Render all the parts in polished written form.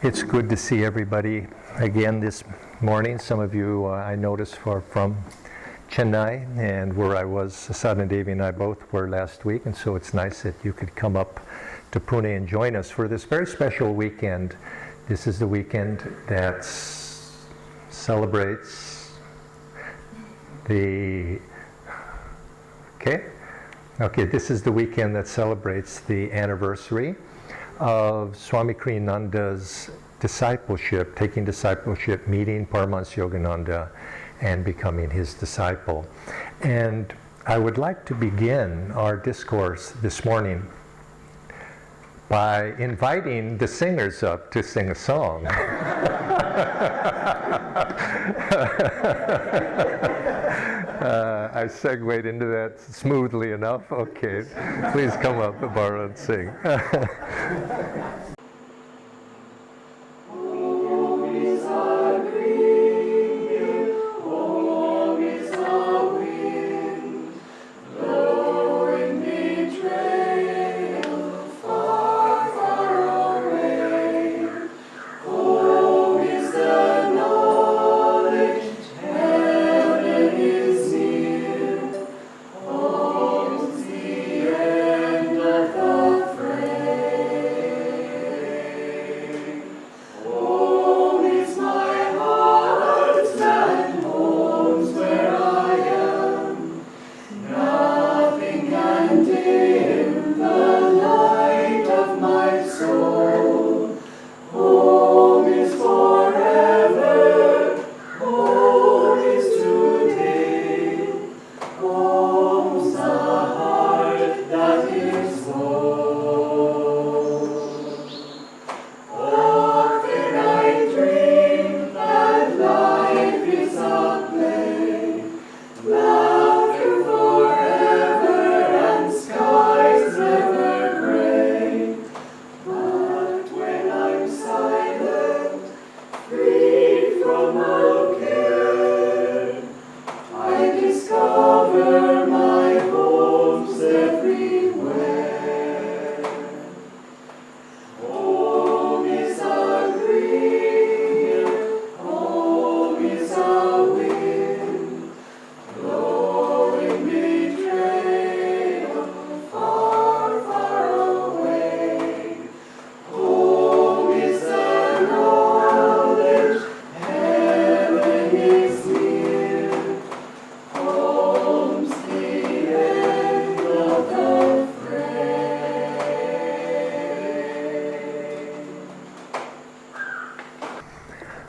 It's good to see everybody again this morning. Some of you I noticed are from Chennai, and where I was, Sadhana, Devi and I both were last week, and so it's nice that you could come up to Pune and join us for this very special weekend. This is the weekend that celebrates the this is the weekend that celebrates the anniversary of Swami Kriyananda's discipleship, taking discipleship, meeting Paramahansa Yogananda, and becoming his disciple. And I would like to begin our discourse this morning by inviting the singers up to sing a song. I segued into that smoothly enough. Okay, please come up, Barbara, and sing.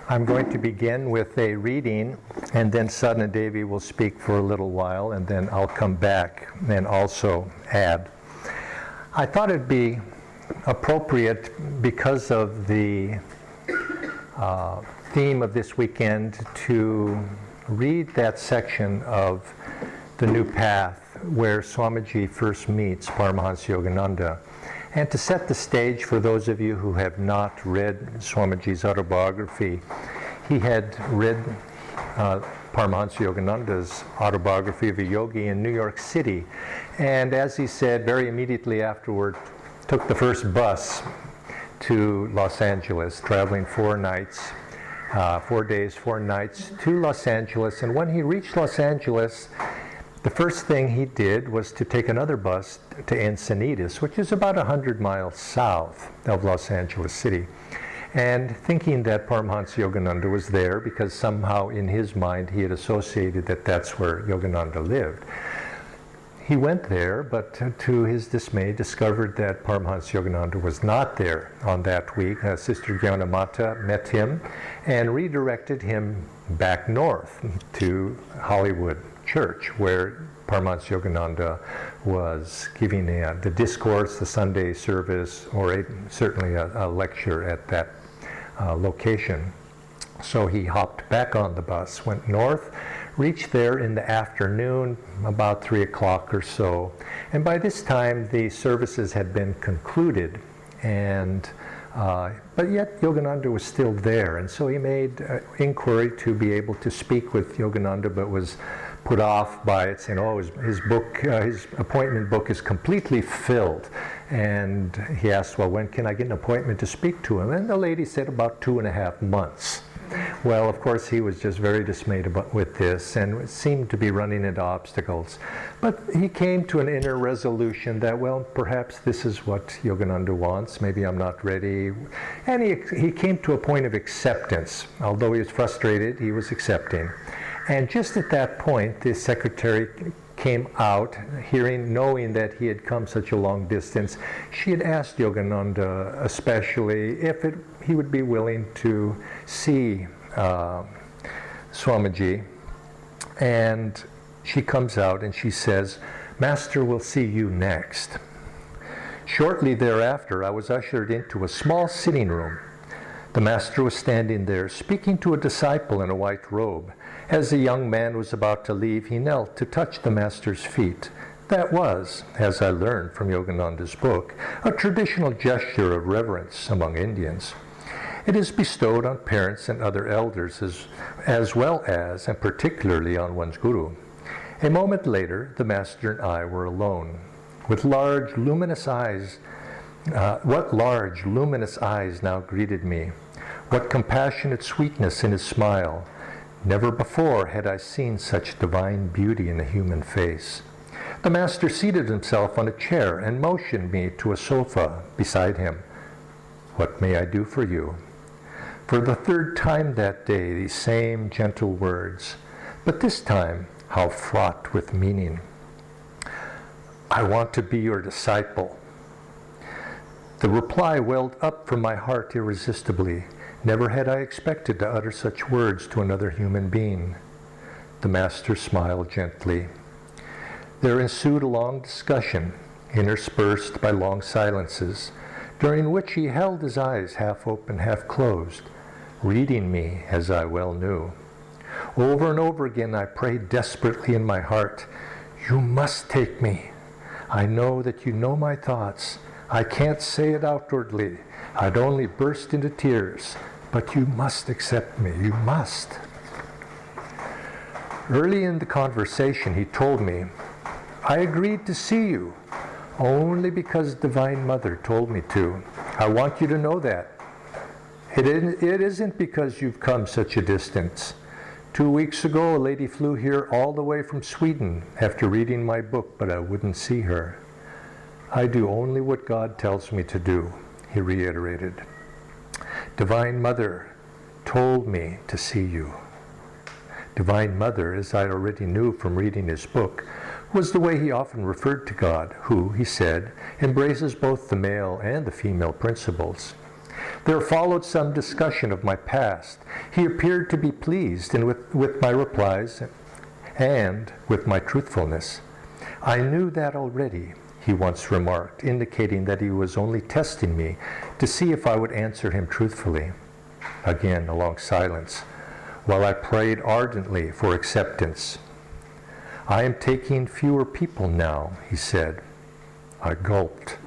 I'm going to begin with a reading, and then Sadhana Devi will speak for a little while, and then I'll come back and also add. I thought it'd be appropriate, because of the theme of this weekend, to read that section of the New Path where Swamiji first meets Paramahansa Yogananda. And to set the stage for those of you who have not read Swamiji's autobiography, he had read Paramahansa Yogananda's autobiography of a yogi in New York City. And as he said, very immediately afterward, took the first bus to Los Angeles, traveling 4 days, 4 nights to Los Angeles. And when he reached Los Angeles, the first thing he did was to take another bus to Encinitas, which is about 100 miles south of Los Angeles City. And thinking that Paramahansa Yogananda was there, because somehow in his mind he had associated that that's where Yogananda lived. He went there, but to his dismay discovered that Paramahansa Yogananda was not there on that week. Sister Gyanamata met him and redirected him back north to Hollywood Church, where Paramahansa Yogananda was giving the discourse, the Sunday service, or certainly a lecture at that location. So he hopped back on the bus, went north, reached there in the afternoon, about 3 o'clock or so. And by this time, the services had been concluded, and but yet Yogananda was still there. And so he made inquiry to be able to speak with Yogananda, but was put off by it, saying, oh, his appointment book is completely filled. And he asked, well, when can I get an appointment to speak to him? And the lady said about 2.5 months. Well, of course, he was just very dismayed with this and seemed to be running into obstacles. But he came to an inner resolution that, well, perhaps this is what Yogananda wants. Maybe I'm not ready. And he came to a point of acceptance. Although he was frustrated, he was accepting. And just at that point, the secretary came out, knowing that he had come such a long distance. She had asked Yogananda especially if he would be willing to see Swamiji. And she comes out and she says, Master will see you next. Shortly thereafter, I was ushered into a small sitting room. The Master was standing there, speaking to a disciple in a white robe. As the young man was about to leave, he knelt to touch the Master's feet. That was, as I learned from Yogananda's book, a traditional gesture of reverence among Indians. It is bestowed on parents and other elders as well as, and particularly, on one's guru. A moment later, the Master and I were alone. With large, luminous eyes, what large, luminous eyes now greeted me. What compassionate sweetness in his smile. Never before had I seen such divine beauty in a human face. The Master seated himself on a chair and motioned me to a sofa beside him. What may I do for you? For the third time that day, these same gentle words, but this time, how fraught with meaning. I want to be your disciple. The reply welled up from my heart irresistibly. Never had I expected to utter such words to another human being. The Master smiled gently. There ensued a long discussion, interspersed by long silences, during which he held his eyes half open, half closed, reading me as I well knew. Over and over again I prayed desperately in my heart, you must take me. I know that you know my thoughts. I can't say it outwardly. I'd only burst into tears. But you must accept me. You must. Early in the conversation, he told me, I agreed to see you only because Divine Mother told me to. I want you to know that. It isn't because you've come such a distance. 2 weeks ago, a lady flew here all the way from Sweden after reading my book, but I wouldn't see her. I do only what God tells me to do, he reiterated. Divine Mother told me to see you. Divine Mother, as I already knew from reading his book, was the way he often referred to God, who, he said, embraces both the male and the female principles. There followed some discussion of my past. He appeared to be pleased with my replies and with my truthfulness. I knew that already, he once remarked, indicating that he was only testing me to see if I would answer him truthfully. Again, a long silence, while I prayed ardently for acceptance. I am taking fewer people now, he said. I gulped.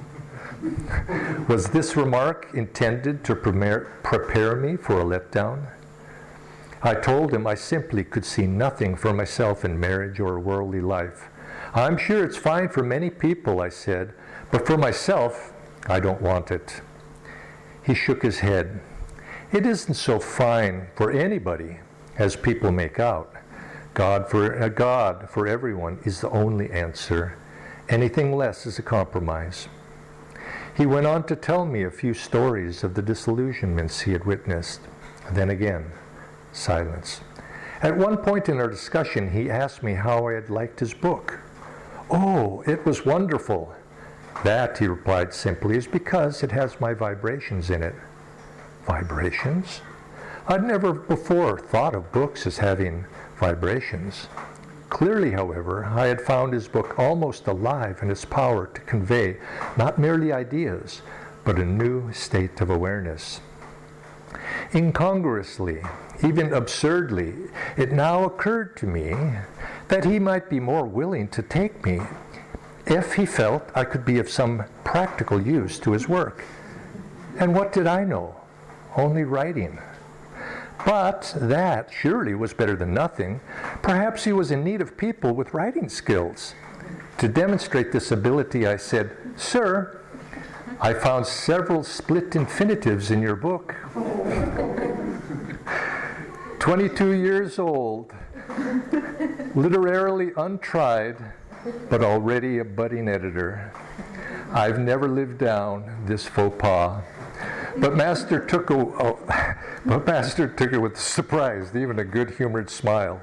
Was this remark intended to prepare me for a letdown? I told him I simply could see nothing for myself in marriage or worldly life. I'm sure it's fine for many people, I said, but for myself, I don't want it. He shook his head. It isn't so fine for anybody as people make out. God for everyone is the only answer. Anything less is a compromise. He went on to tell me a few stories of the disillusionments he had witnessed. Then again, silence. At one point in our discussion, he asked me how I had liked his book. Oh, it was wonderful. That, he replied simply, is because it has my vibrations in it. Vibrations? I'd never before thought of books as having vibrations. Clearly, however, I had found his book almost alive in its power to convey not merely ideas, but a new state of awareness. Incongruously, even absurdly, it now occurred to me that he might be more willing to take me if he felt I could be of some practical use to his work. And what did I know? Only writing. But that surely was better than nothing. Perhaps he was in need of people with writing skills. To demonstrate this ability, I said, "Sir, I found several split infinitives in your book." 22 years old, literarily untried, but already a budding editor. I've never lived down this faux pas. But Master took it with surprise, even a good-humored smile.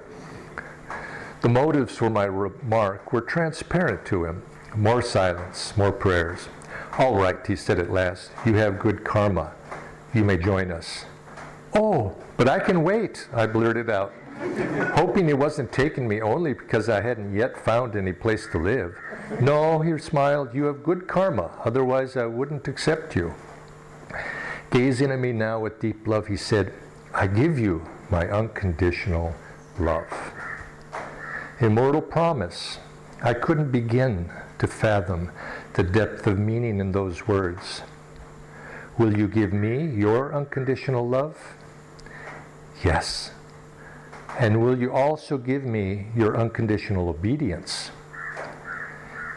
The motives for my remark were transparent to him. More silence, more prayers. "All right," he said at last. "You have good karma. You may join us." "Oh, but I can wait," I blurted out, hoping he wasn't taking me only because I hadn't yet found any place to live. "No," he smiled, "you have good karma. Otherwise I wouldn't accept you." Gazing at me now with deep love, he said, "I give you my unconditional love." Immortal promise. I couldn't begin to fathom the depth of meaning in those words. "Will you give me your unconditional love?" "Yes." "And will you also give me your unconditional obedience?"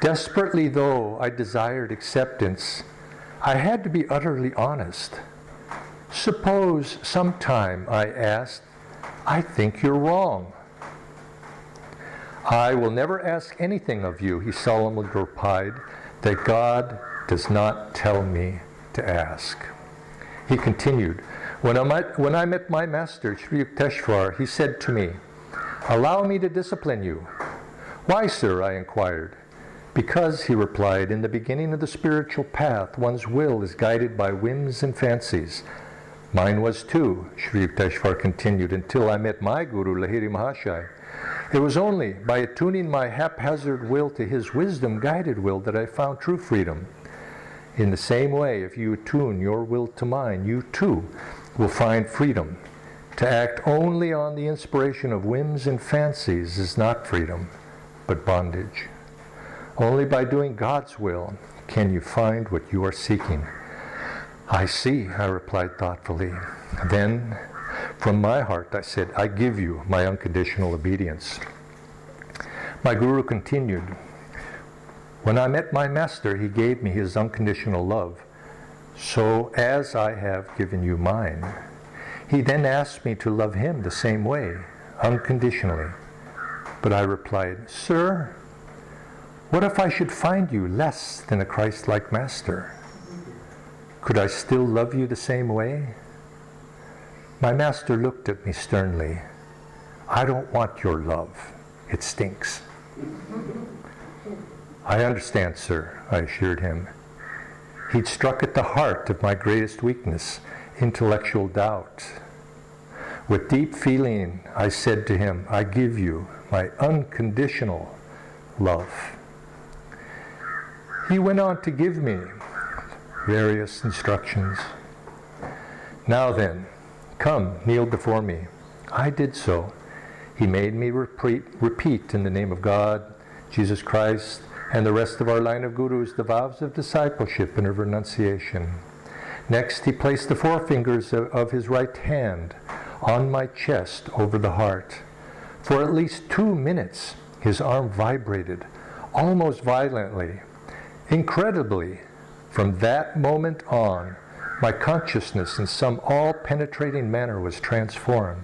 Desperately though I desired acceptance, I had to be utterly honest. "Suppose sometime," I asked, "I think you're wrong." "I will never ask anything of you," he solemnly replied, "that God does not tell me to ask." He continued, when I met my master, Sri Yukteswar, he said to me, "Allow me to discipline you." "Why, sir?" I inquired. "Because," he replied, "in the beginning of the spiritual path, one's will is guided by whims and fancies. Mine was too," Sri Yukteswar continued, "until I met my guru, Lahiri Mahashaya. It was only by attuning my haphazard will to his wisdom-guided will that I found true freedom. In the same way, if you attune your will to mine, you too will find freedom. To act only on the inspiration of whims and fancies is not freedom, but bondage. Only by doing God's will can you find what you are seeking." "I see," I replied thoughtfully. Then, from my heart, I said, "I give you my unconditional obedience." My guru continued, "When I met my master, he gave me his unconditional love, so as I have given you mine. He then asked me to love him the same way, unconditionally. But I replied, 'Sir, what if I should find you less than a Christ-like master? Could I still love you the same way?' My master looked at me sternly. 'I don't want your love. It stinks.' 'I understand, sir,' I assured him. He'd struck at the heart of my greatest weakness, intellectual doubt. With deep feeling, I said to him, 'I give you my unconditional love.' He went on to give me various instructions. 'Now then, come, kneel before me.' I did so. He made me repeat in the name of God, Jesus Christ, and the rest of our line of gurus the vows of discipleship and of renunciation. Next, he placed the forefingers of his right hand on my chest over the heart. For at least 2 minutes, his arm vibrated, almost violently. Incredibly, from that moment on, my consciousness in some all-penetrating manner was transformed.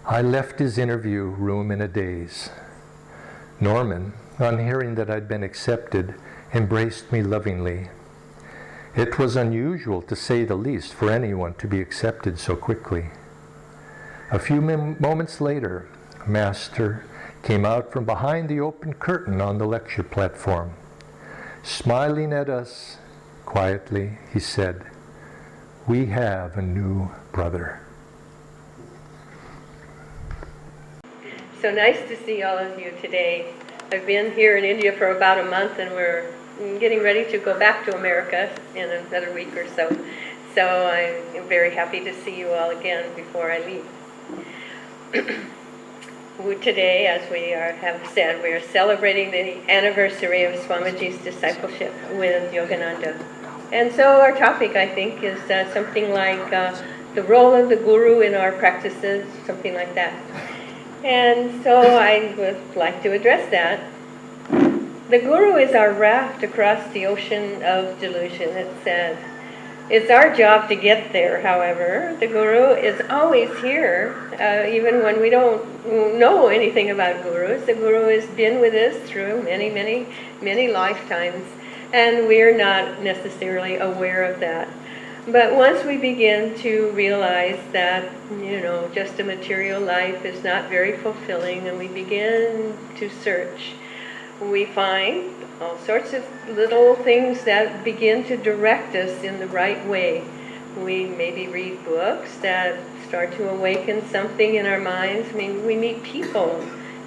I left his interview room in a daze. Norman, on hearing that I'd been accepted, embraced me lovingly. It was unusual, to say the least, for anyone to be accepted so quickly. A few moments later, Master came out from behind the open curtain on the lecture platform. Smiling at us quietly, he said, "We have a new brother." So nice to see all of you today. I've been here in India for about a month, and we're getting ready to go back to America in another week or so. So I'm very happy to see you all again before I leave. Today, as we have said, we are celebrating the anniversary of Swamiji's discipleship with Yogananda. And so our topic, I think, is something like the role of the guru in our practices, something like that. And so I would like to address that. The guru is our raft across the ocean of delusion, it said. It's our job to get there, however. The guru is always here, even when we don't know anything about gurus. The guru has been with us through many, many, many lifetimes, and we're not necessarily aware of that. But once we begin to realize that, just a material life is not very fulfilling, and we begin to search, we find all sorts of little things that begin to direct us in the right way. We maybe read books that start to awaken something in our minds. I mean, we meet people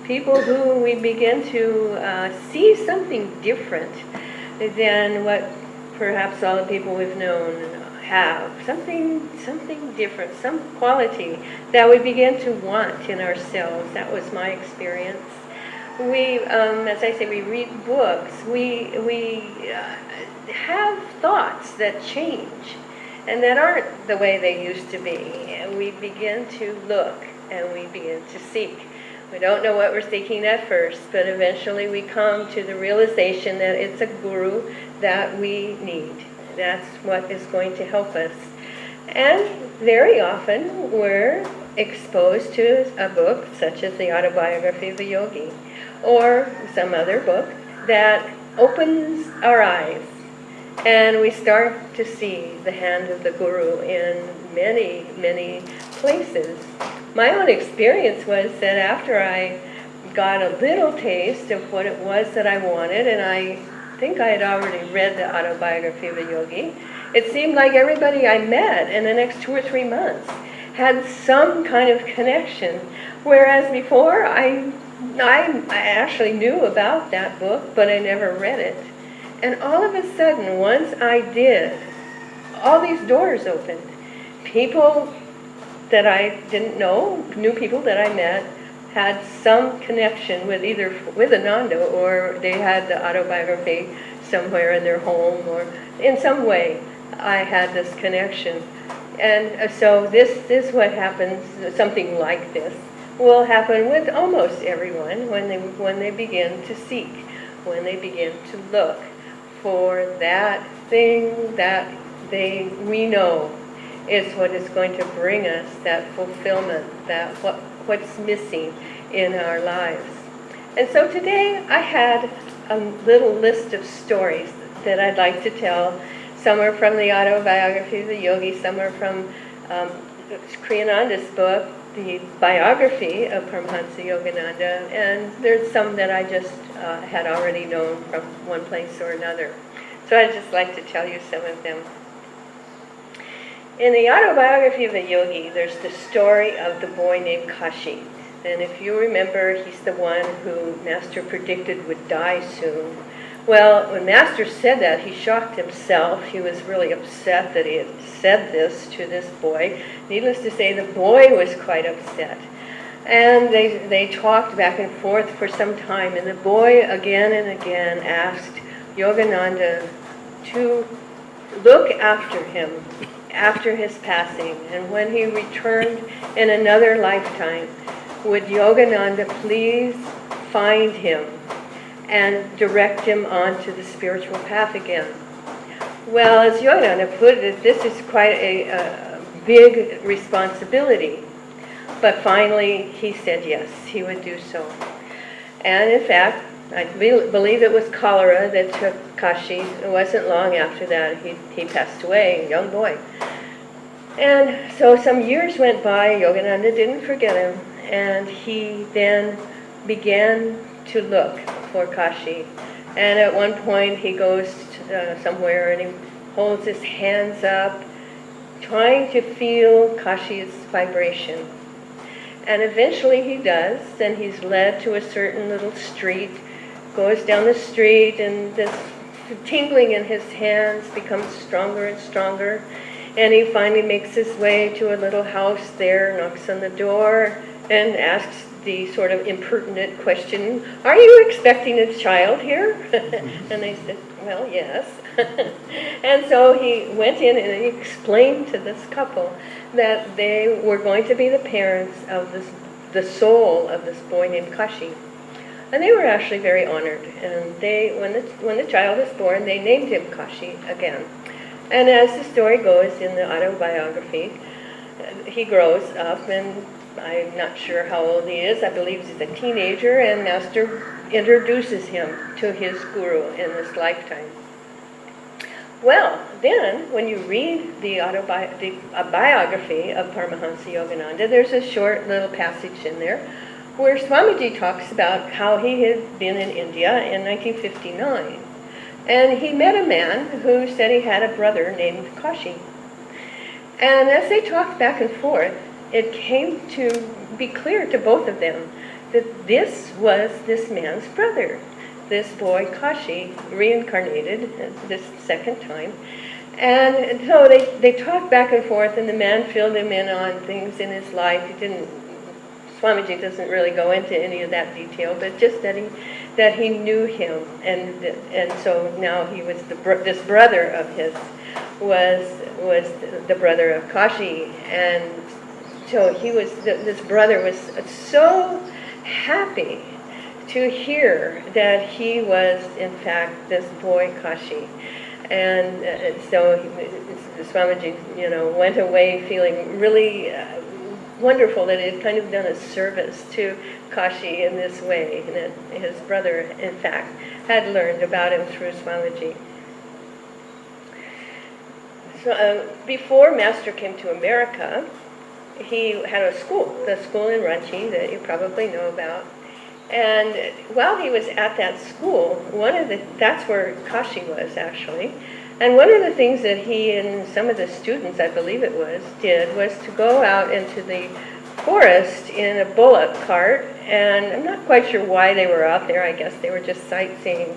who we begin to see something different than what perhaps all the people we've known have. Something different, some quality that we begin to want in ourselves. That was my experience. We, as I say, we read books. We have thoughts that change and that aren't the way they used to be. And we begin to look and we begin to seek. We don't know what we're seeking at first, but eventually we come to the realization that it's a guru that we need. That's what is going to help us. And very often we're exposed to a book such as the Autobiography of a Yogi, or some other book that opens our eyes, and we start to see the hand of the guru in many, many places. My own experience was that after I got a little taste of what it was that I wanted, and I think I had already read the Autobiography of a Yogi, it seemed like everybody I met in the next 2 or 3 months had some kind of connection, whereas before I actually knew about that book, but I never read it. And all of a sudden, once I did, all these doors opened. People that I didn't know, new people that I met, had some connection with either with Ananda, or they had the autobiography somewhere in their home, or in some way I had this connection. And so this is what happens, something like this will happen with almost everyone when they begin to seek, when they begin to look for that thing that we know is what is going to bring us that fulfillment, that what's missing in our lives. And so today I had a little list of stories that I'd like to tell. Some are from the Autobiography of the Yogi, some are from Kriyananda's book, the biography of Paramahansa Yogananda, and there's some that I just had already known from one place or another. So I'd just like to tell you some of them. In the Autobiography of a Yogi, there's the story of the boy named Kashi. And if you remember, he's the one who Master predicted would die soon. Well, when Master said that, he shocked himself. He was really upset that he had said this to this boy. Needless to say, the boy was quite upset. And they talked back and forth for some time, and the boy again and again asked Yogananda to look after him after his passing. And when he returned in another lifetime, would Yogananda please find him and direct him onto the spiritual path again? Well, as Yogananda put it, this is quite a big responsibility. But finally, he said yes, he would do so. And in fact, I believe it was cholera that took Kashi. It wasn't long after that he passed away, a young boy. And so some years went by, Yogananda didn't forget him, and he then began to look for Kashi. And at one point he goes somewhere and he holds his hands up, trying to feel Kashi's vibration. And eventually he does, and he's led to a certain little street, goes down the street, and this tingling in his hands becomes stronger and stronger. And he finally makes his way to a little house there, knocks on the door, and asks the sort of impertinent question, "Are you expecting a child here?" And they said, "Well, yes." And so he went in and he explained to this couple that they were going to be the parents of the soul of this boy named Kashi. And they were actually very honored. And when the child was born, they named him Kashi again. And as the story goes in the autobiography, he grows up, and I'm not sure how old he is. I believe he's a teenager, and Master introduces him to his guru in this lifetime. Well, then, when you read the biography of Paramahansa Yogananda, there's a short little passage in there where Swamiji talks about how he had been in India in 1959. And he met a man who said he had a brother named Kashi. And as they talked back and forth, it came to be clear to both of them that this was this man's brother. This boy, Kashi, reincarnated this second time. And so they talked back and forth, and the man filled him in on things in his life. Swamiji doesn't really go into any of that detail, but just that he knew him, and so now he was this brother of his was the brother of Kashi, and so this brother was so happy to hear that he was in fact this boy Kashi, and so Swamiji, went away feeling really wonderful that he had kind of done a service to Kashi in this way, and that his brother, in fact, had learned about him through Swamiji. So, before Master came to America, he had the school in Ranchi that you probably know about. And while he was at that school, that's where Kashi was actually. And one of the things that he and some of the students, I believe it did was to go out into the forest in a bullock cart. And I'm not quite sure why they were out there. I guess they were just sightseeing.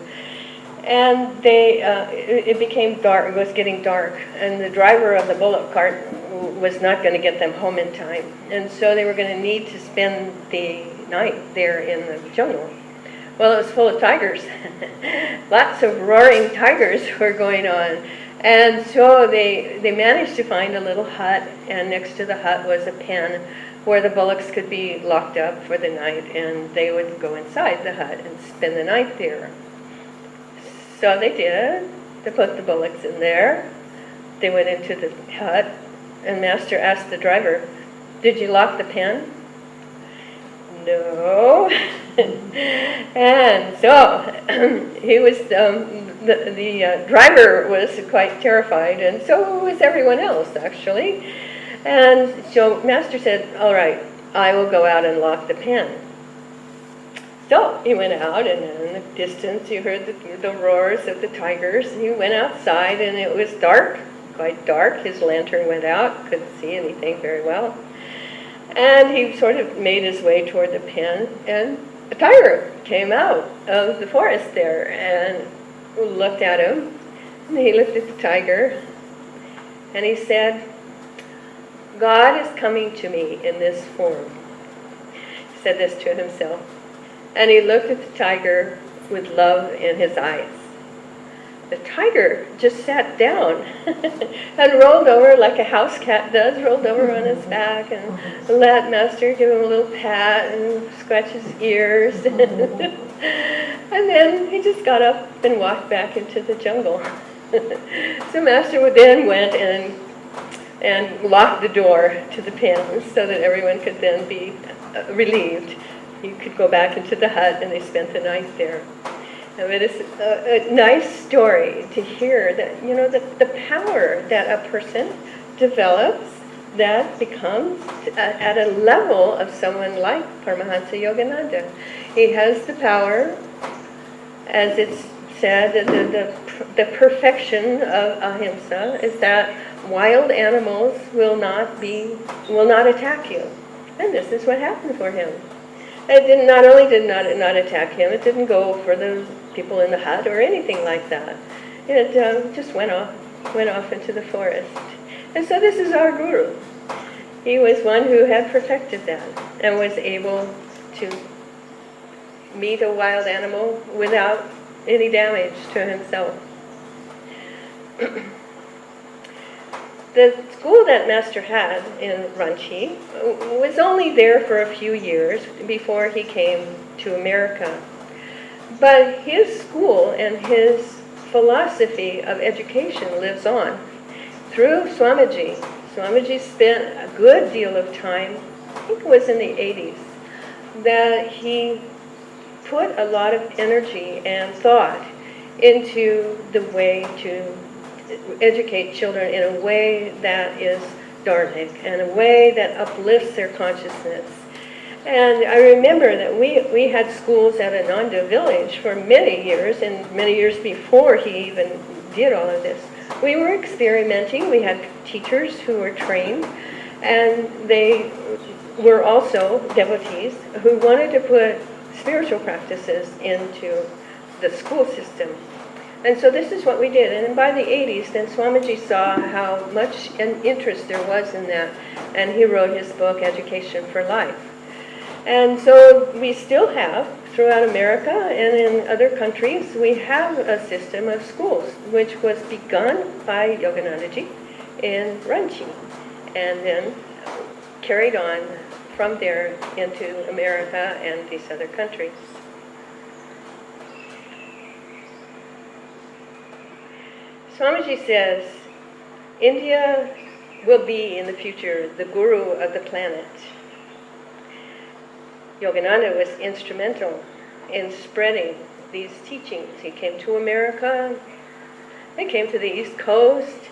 And it became dark. It was getting dark, and the driver of the bullock cart was not going to get them home in time. And so they were going to need to spend the night there in the jungle. Well, it was full of tigers. Lots of roaring tigers were going on. And so they managed to find a little hut, and next to the hut was a pen where the bullocks could be locked up for the night, and they would go inside the hut and spend the night there. So they did. They put the bullocks in there. They went into the hut, and Master asked the driver, "Did you lock the pen?" "No." And so he was. The driver was quite terrified, and so was everyone else actually. And so Master said, "All right, I will go out and lock the pen." So he went out, and in the distance you heard the roars of the tigers. He went outside, and it was dark, quite dark. His lantern went out, couldn't see anything very well. And he sort of made his way toward the pen, and a tiger came out of the forest there and looked at him. And he looked at the tiger, and he said, "God is coming to me in this form." He said this to himself. And he looked at the tiger with love in his eyes. The tiger just sat down and rolled over like a house cat does, rolled over on his back, and let Master give him a little pat and scratch his ears. And then he just got up and walked back into the jungle. So Master then went and locked the door to the pen so that everyone could then be relieved. You could go back into the hut, and they spent the night there. And it is a nice story to hear that, the power that a person develops that becomes at a level of someone like Paramahansa Yogananda. He has the power, as it's said, the perfection of ahimsa is that wild animals will not attack you. And this is what happened for him. It not only did not attack him, it didn't go for the people in the hut or anything like that. It just went off into the forest. And so this is our guru. He was one who had perfected that and was able to meet a wild animal without any damage to himself. The school that Master had in Ranchi was only there for a few years before he came to America. But his school and his philosophy of education lives on through Swamiji. Swamiji spent a good deal of time, I think it was in the 80s, that he put a lot of energy and thought into the way to educate children in a way that is dharmic, and a way that uplifts their consciousness. And I remember that we had schools at Ananda village for many years, and many years before he even did all of this. We were experimenting. We had teachers who were trained, and they were also devotees who wanted to put spiritual practices into the school system. And so this is what we did. And by the 80s, then Swamiji saw how much interest there was in that, and he wrote his book, Education for Life. And so we still have, throughout America and in other countries, we have a system of schools, which was begun by Yoganandaji in Ranchi, and then carried on from there into America and these other countries. Swamiji says, India will be in the future the guru of the planet. Yogananda was instrumental in spreading these teachings. He came to America. He came to the East Coast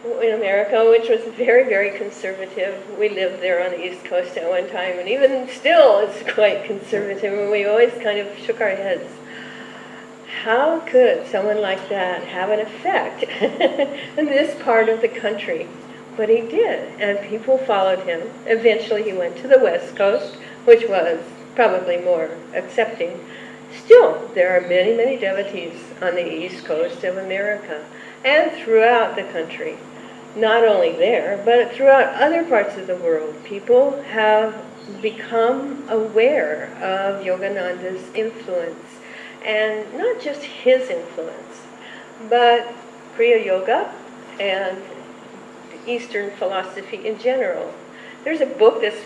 in America, which was very, very conservative. We lived there on the East Coast at one time, and even still it's quite conservative, and we always kind of shook our heads. How could someone like that have an effect in this part of the country? But he did, and people followed him. Eventually he went to the West Coast, which was probably more accepting. Still, there are many, many devotees on the East Coast of America and throughout the country. Not only there, but throughout other parts of the world. People have become aware of Yogananda's influence. And not just his influence, but Kriya Yoga and Eastern philosophy in general. There's a book that's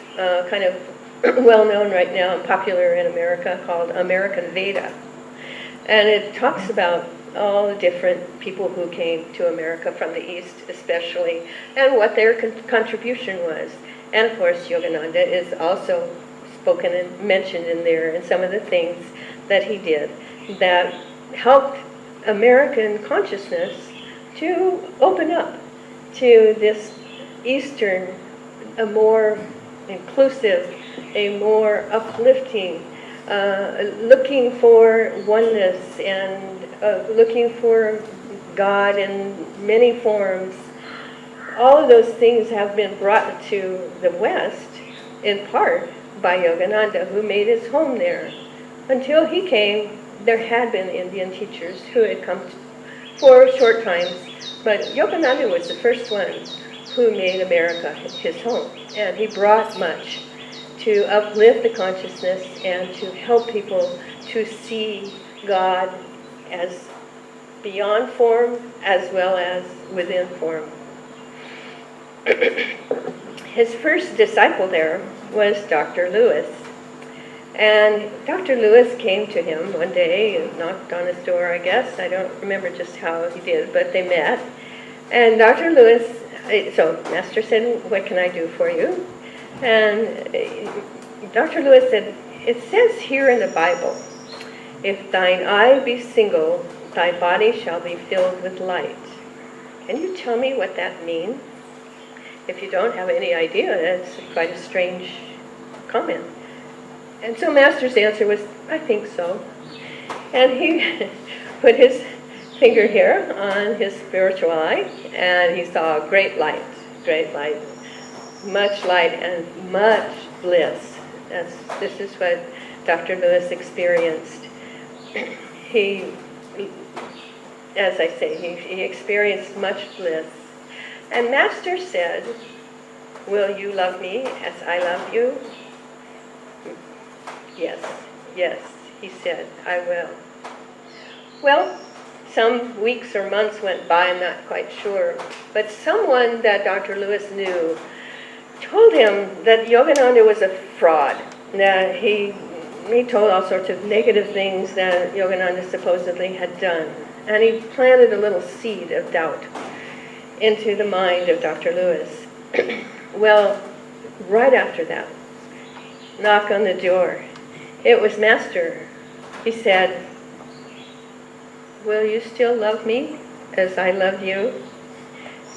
kind of well-known right now and popular in America called American Veda. And it talks about all the different people who came to America from the East especially, and what their contribution was. And of course, Yogananda is also spoken and mentioned in there, and some of the things that he did that helped American consciousness to open up to this Eastern, a more inclusive, a more uplifting, looking for oneness and looking for God in many forms. All of those things have been brought to the West, in part by Yogananda, who made his home there. Until he came, there had been Indian teachers who had come for short times, but Yogananda was the first one who made America his home, and he brought much to uplift the consciousness and to help people to see God as beyond form as well as within form. His first disciple there was Dr. Lewis. And Dr. Lewis came to him one day and knocked on his door, I guess. I don't remember just how he did, but they met. And Dr. Lewis, so Master said, "What can I do for you?" And Dr. Lewis said, "It says here in the Bible, if thine eye be single, thy body shall be filled with light. Can you tell me what that means?" If you don't have any idea, that's quite a strange comment. And so Master's answer was, "I think so." And he put his finger here on his spiritual eye, and he saw great light, much light and much bliss. This is what Dr. Lewis experienced. He, as I say, he experienced much bliss. And Master said, "Will you love me as I love you?" Yes, he said, "I will." Well, some weeks or months went by, I'm not quite sure, but someone that Dr. Lewis knew told him that Yogananda was a fraud, that he told all sorts of negative things that Yogananda supposedly had done. And he planted a little seed of doubt into the mind of Dr. Lewis. Well, right after that, knock on the door. It was Master. He said, "Will you still love me as I loved you?"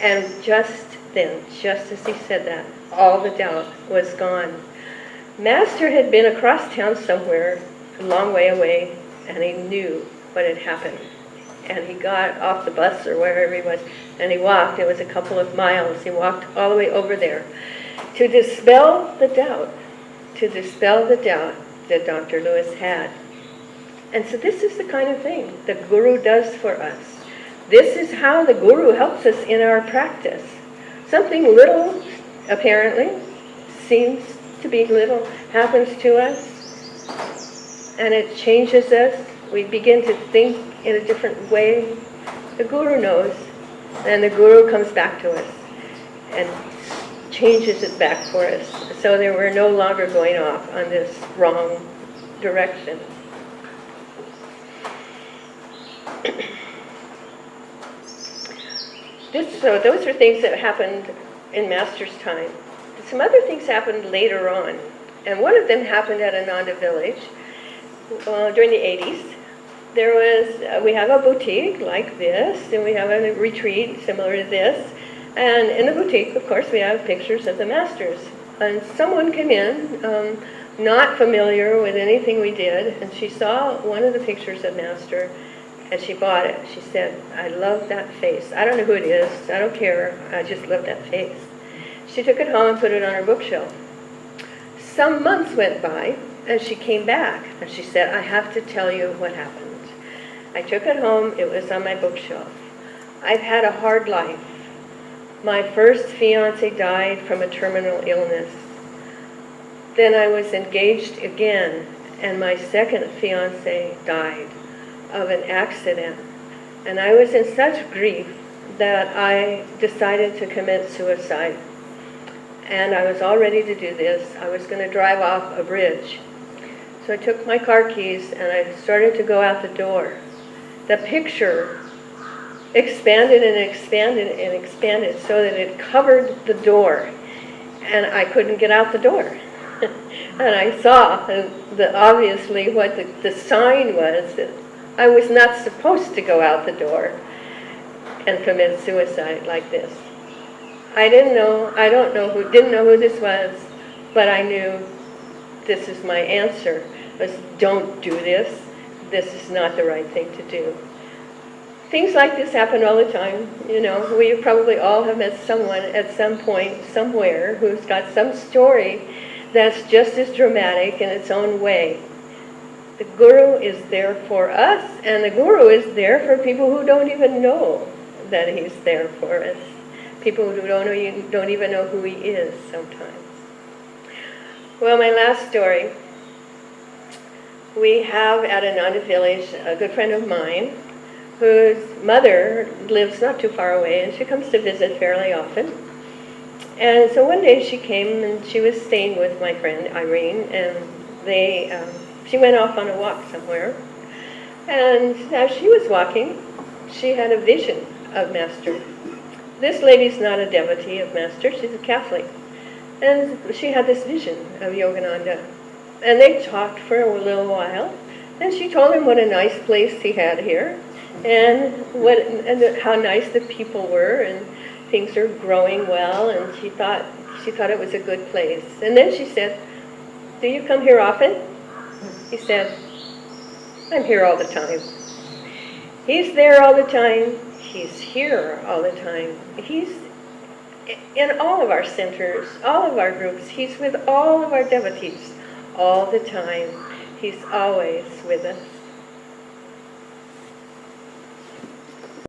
And just then, just as he said that, all the doubt was gone. Master had been across town somewhere, a long way away, and he knew what had happened. And he got off the bus or wherever he was, and he walked. It was a couple of miles. He walked all the way over there to dispel the doubt, that Dr. Lewis had. And so this is the kind of thing the Guru does for us. This is how the Guru helps us in our practice. Something little, apparently, seems to be little, happens to us, and it changes us. We begin to think in a different way. The Guru knows, and the Guru comes back to us and changes it back for us, so that we're no longer going off on this wrong direction. So those are things that happened in Master's time. Some other things happened later on, and one of them happened at Ananda village during the 80s. There was, we have a boutique like this, and we have a retreat similar to this, and in the boutique, of course, we have pictures of the Masters. And someone came in, not familiar with anything we did, and she saw one of the pictures of Master, and she bought it. She said, "I love that face. I don't know who it is. I don't care. I just love that face." She took it home and put it on her bookshelf. Some months went by, and she came back, and she said, "I have to tell you what happened. I took it home. It was on my bookshelf. I've had a hard life. My first fiancé died from a terminal illness. Then I was engaged again, and my second fiancé died of an accident. And I was in such grief that I decided to commit suicide. And I was all ready to do this. I was going to drive off a bridge. So I took my car keys and I started to go out the door. The picture expanded and expanded and expanded so that it covered the door. And I couldn't get out the door. And I saw obviously what the sign was, that I was not supposed to go out the door and commit suicide like this. Didn't know who this was, but I knew this is my answer, was don't do this. This is not the right thing to do. Things like this happen all the time. You know, we probably all have met someone at some point, somewhere, who's got some story that's just as dramatic in its own way. The Guru is there for us, and the Guru is there for people who don't even know that he's there for us. People who don't even know who he is sometimes. Well, my last story. We have at Ananda village a good friend of mine whose mother lives not too far away, and she comes to visit fairly often. And so one day she came, and she was staying with my friend Irene, and she went off on a walk somewhere. And as she was walking, she had a vision of Master. This lady's not a devotee of Master, she's a Catholic. And she had this vision of Yogananda. And they talked for a little while, and she told him what a nice place he had here, and how nice the people were, and things are growing well, and she thought it was a good place. And then she said, "Do you come here often?" He said, "I'm here all the time." He's there all the time. He's here all the time. He's in all of our centers, all of our groups. He's with all of our devotees all the time. He's always with us.